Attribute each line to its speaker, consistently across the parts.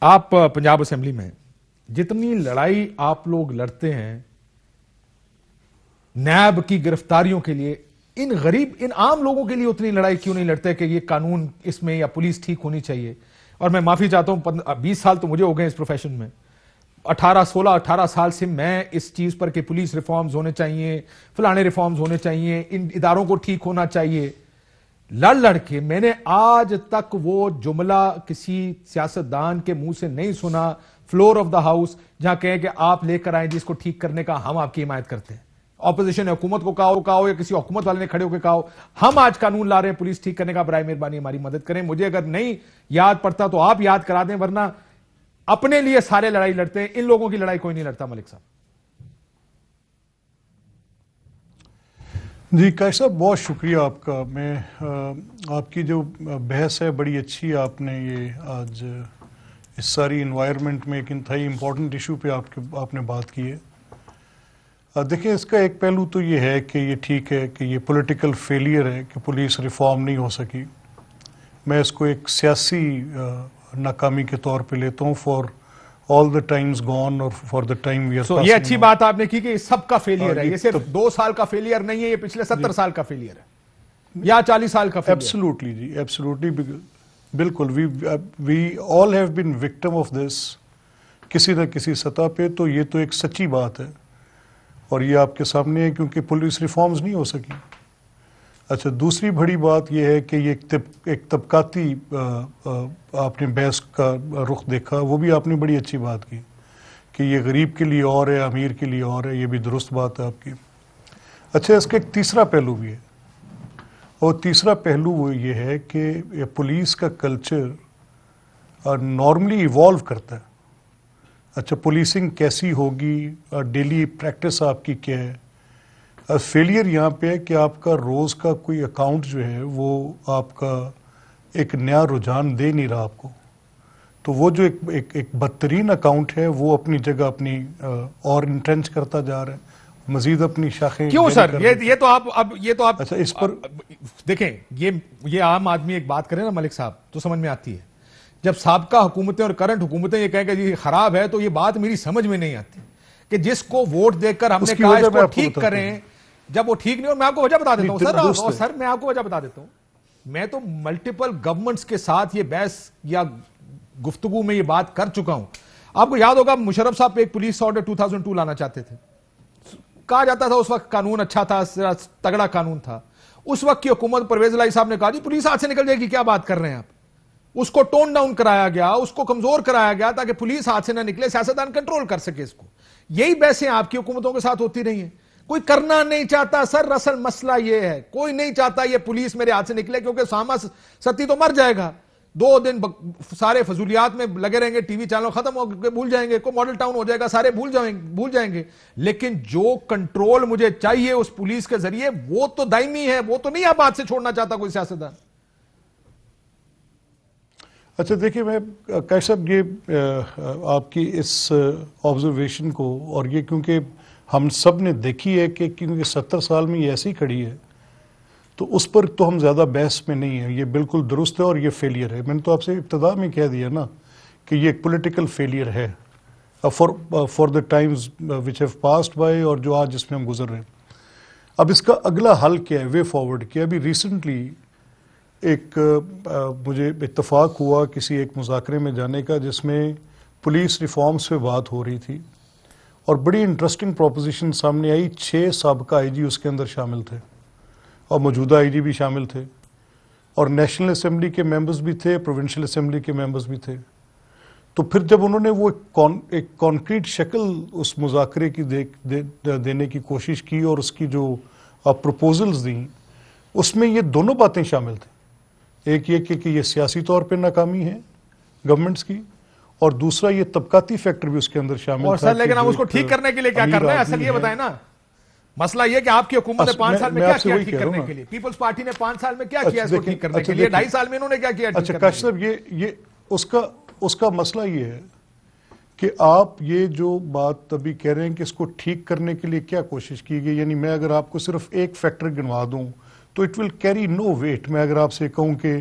Speaker 1: آپ پنجاب اسمبلی میں جتنی لڑائی آپ لوگ لڑتے ہیں نیب کی گرفتاریوں کے لیے، ان عام لوگوں کے لیے اتنی لڑائی کیوں نہیں لڑتے کہ یہ قانون اس میں یا پولیس ٹھیک ہونی چاہیے؟ اور میں معافی چاہتا ہوں، 20 سال تو مجھے ہو گئے اس پروفیشن میں، 18 سال سے میں اس چیز پر کہ پولیس ریفارمز ہونے چاہیے، فلانے ریفارمز ہونے چاہیے، ان اداروں کو ٹھیک ہونا چاہیے، لڑ کے میں نے آج تک وہ جملہ کسی سیاستدان کے منہ سے نہیں سنا فلور آف دا ہاؤس جہاں کہیں کہ آپ لے کر آئیں جس کو ٹھیک کرنے کا ہم آپ کی حمایت کرتے ہیں۔ اپوزیشن نے حکومت کو کہا ہو یا کسی حکومت والے نے کھڑے ہو کے کہا ہو ہم آج قانون لا رہے ہیں پولیس ٹھیک کرنے کا، برائے مہربانی ہماری مدد کریں۔ مجھے اگر نہیں یاد پڑتا تو آپ یاد کرا دیں، ورنہ اپنے لیے سارے لڑائی لڑتے ہیں، ان لوگوں کی لڑائی کوئی نہیں لڑتا۔ ملک صاحب
Speaker 2: جی قائد صاحب بہت شکریہ آپ کا۔ میں آپ کی جو بحث ہے بڑی اچھی ہے، آپ نے یہ آج اس ساری انوائرمنٹ میں ایک انتہائی امپورٹنٹ ایشو پہ آپ نے بات کی ہے۔ دیکھیں اس کا ایک پہلو تو یہ ہے کہ یہ ٹھیک ہے کہ یہ پولیٹیکل فیلئر ہے کہ پولیس ریفارم نہیں ہو سکی، میں اس کو ایک سیاسی ناکامی کے طور پہ لیتا ہوں for all the times gone اور for the time we are passing.
Speaker 1: یہ اچھی بات آپ نے کی کہ یہ سب کا فیلئر ہے، یہ صرف 2 سال کا فیلئر نہیں ہے، یہ پچھلے 70 سال کا فیلئر ہے یا 40 سال کا فیلئر ہے۔
Speaker 2: Absolutely جی، absolutely بالکل we all have been victim of this کسی نہ کسی سطح پہ، تو یہ تو ایک سچی بات ہے اور یہ آپ کے سامنے ہے کیونکہ پولیس ریفارمز نہیں ہو سکی۔ اچھا دوسری بڑی بات یہ ہے کہ یہ ایک طبقاتی آپ نے بحث کا رخ دیکھا، وہ بھی آپ نے بڑی اچھی بات کی کہ یہ غریب کے لیے اور ہے، امیر کے لیے اور ہے، یہ بھی درست بات ہے آپ کی۔ اچھا اس کا ایک تیسرا پہلو بھی ہے، اور تیسرا پہلو وہ یہ ہے کہ پولیس کا کلچر نارملی ایوالو کرتا ہے۔ اچھا پولیسنگ کیسی ہوگی، ڈیلی پریکٹس آپ کی کیا ہے؟ فیلئر یہاں پہ ہے کہ آپ کا روز کا کوئی اکاؤنٹ جو ہے وہ آپ کا ایک نیا رجحان دے نہیں رہا آپ کو، تو وہ جو ایک بدترین اکاؤنٹ ہے وہ اپنی جگہ اپنی اور انٹرنچ کرتا جا رہا ہے، مزید اپنی شاخیں
Speaker 1: کیوں سر؟ یہ تو آپ
Speaker 2: اچھا اس پر
Speaker 1: دیکھیں، یہ عام آدمی ایک بات کرے نا ملک صاحب تو سمجھ میں آتی ہے، جب سابقہ حکومتیں اور کرنٹ حکومتیں یہ کہیں کہ یہ خراب ہے تو یہ بات میری سمجھ میں نہیں آتی کہ جس کو ووٹ دے کر ہم نے کہا اس کو ٹھیک کریں، جب وہ ٹھیک نہیں ہو، میں آپ کو وجہ بتا دیتا ہوں سر میں آپ کو وجہ بتا دیتا ہوں، میں تو ملٹیپل گورنمنٹس کے ساتھ یہ بحث یا گفتگو میں یہ بات کر چکا ہوں۔ آپ کو یاد ہوگا مشرف صاحب ایک پولیس آرڈر 2002 لانا چاہتے تھے، کہا جاتا تھا اس وقت قانون اچھا تھا، تگڑا قانون تھا، اس وقت کی حکومت پرویز الہی صاحب نے کہا جی پولیس ہاتھ سے نکل جائے گی، کیا بات کر رہے ہیں آپ؟ اس کو ٹون ڈاؤن کرایا گیا، اس کو کمزور کرایا گیا تاکہ پولیس ہاتھ سے نہ نکلے، سیاستدان کنٹرول کر سکے اس کو۔ یہی بحثیں آپ کی حکومتوں کے ساتھ ہوتی رہی ہیں، کوئی کرنا نہیں چاہتا سر، اصل مسئلہ یہ ہے کوئی نہیں چاہتا یہ پولیس میرے ہاتھ سے نکلے کیونکہ سامہ ستی تو مر جائے گا، 2 دن سارے فضولیات میں لگے رہیں گے، ٹی وی چینل ختم ہو کے بھول جائیں گے، کوئی ماڈل ٹاؤن ہو جائے گا، سارے بھول جائیں گے، لیکن جو کنٹرول مجھے چاہیے اس پولیس کے ذریعے وہ تو دائمی ہے، وہ تو نہیں آپ ہاتھ سے چھوڑنا چاہتا کوئی سیاستدان۔
Speaker 2: اچھا دیکھیں میں قائد صاحب یہ آپ کی اس آبزرویشن کو، اور یہ کیونکہ ہم سب نے دیکھی ہے کہ کیونکہ 70 سال میں یہ ایسی کھڑی ہے تو اس پر تو ہم زیادہ بحث میں نہیں ہیں، یہ بالکل درست ہے اور یہ فیلئر ہے۔ میں نے تو آپ سے ابتدا میں کہہ دیا نا کہ یہ ایک پولیٹیکل فیلئر ہے for the times which have passed by, اور جو آج جس میں ہم گزر رہے ہیں۔ اب اس کا اگلا حل کیا ہے، وے فارورڈ کیا؟ ابھی ریسنٹلی ایک مجھے اتفاق ہوا کسی ایک مذاکرے میں جانے کا جس میں پولیس ریفارمز پہ بات ہو رہی تھی، اور بڑی انٹرسٹنگ پروپوزیشن سامنے آئی، 6 سابقہ آئی جی اس کے اندر شامل تھے اور موجودہ آئی جی بھی شامل تھے، اور نیشنل اسمبلی کے ممبرز بھی تھے، پروونشل اسمبلی کے ممبرز بھی تھے۔ تو پھر جب انہوں نے وہ ایک کانکریٹ شکل اس مذاکرے کی دینے کی کوشش کی اور اس کی جو پروپوزلز دیں، اس میں یہ دونوں باتیں شامل تھیں، ایک یہ کہ یہ سیاسی طور پہ ناکامی ہے گورنمنٹس کی، اور دوسرا یہ طبقاتی فیکٹر بھی اس کے اندر شامل تھا۔
Speaker 1: اور سر لیکن ہم اس کو ٹھیک کرنے کے لیے کیا کر رہے ہیں؟ اصل یہ بتائیں نا، مسئلہ یہ کہ آپ کی حکومت نے 5 سال میں کیا کیا ٹھیک کرنے کے لیے؟ پیپلز پارٹی نے 5 سال میں کیا کیا اس کو ٹھیک کرنے کے لیے؟ 2.5 سال میں انہوں نے کیا کیا ٹھیک کرنے کے لیے؟
Speaker 2: اچھا کاشف صاحب یہ اس کا مسئلہ یہ ہے کہ آپ یہ جو بات ابھی کہہ رہے ہیں کہ اس کو ٹھیک کرنے کے لیے کیا کوشش کی گئی، یعنی میں اگر آپ کو صرف ایک فیکٹر گنوا دوں تو it will carry no weight. میں اگر آپ سے کہوں کہ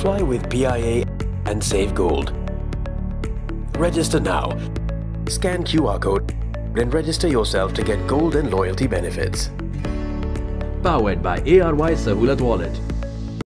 Speaker 3: Fly with PIA and save gold. Register now. Scan QR code and register yourself to get gold and loyalty benefits.
Speaker 4: Powered by ARY Sahulat Wallet.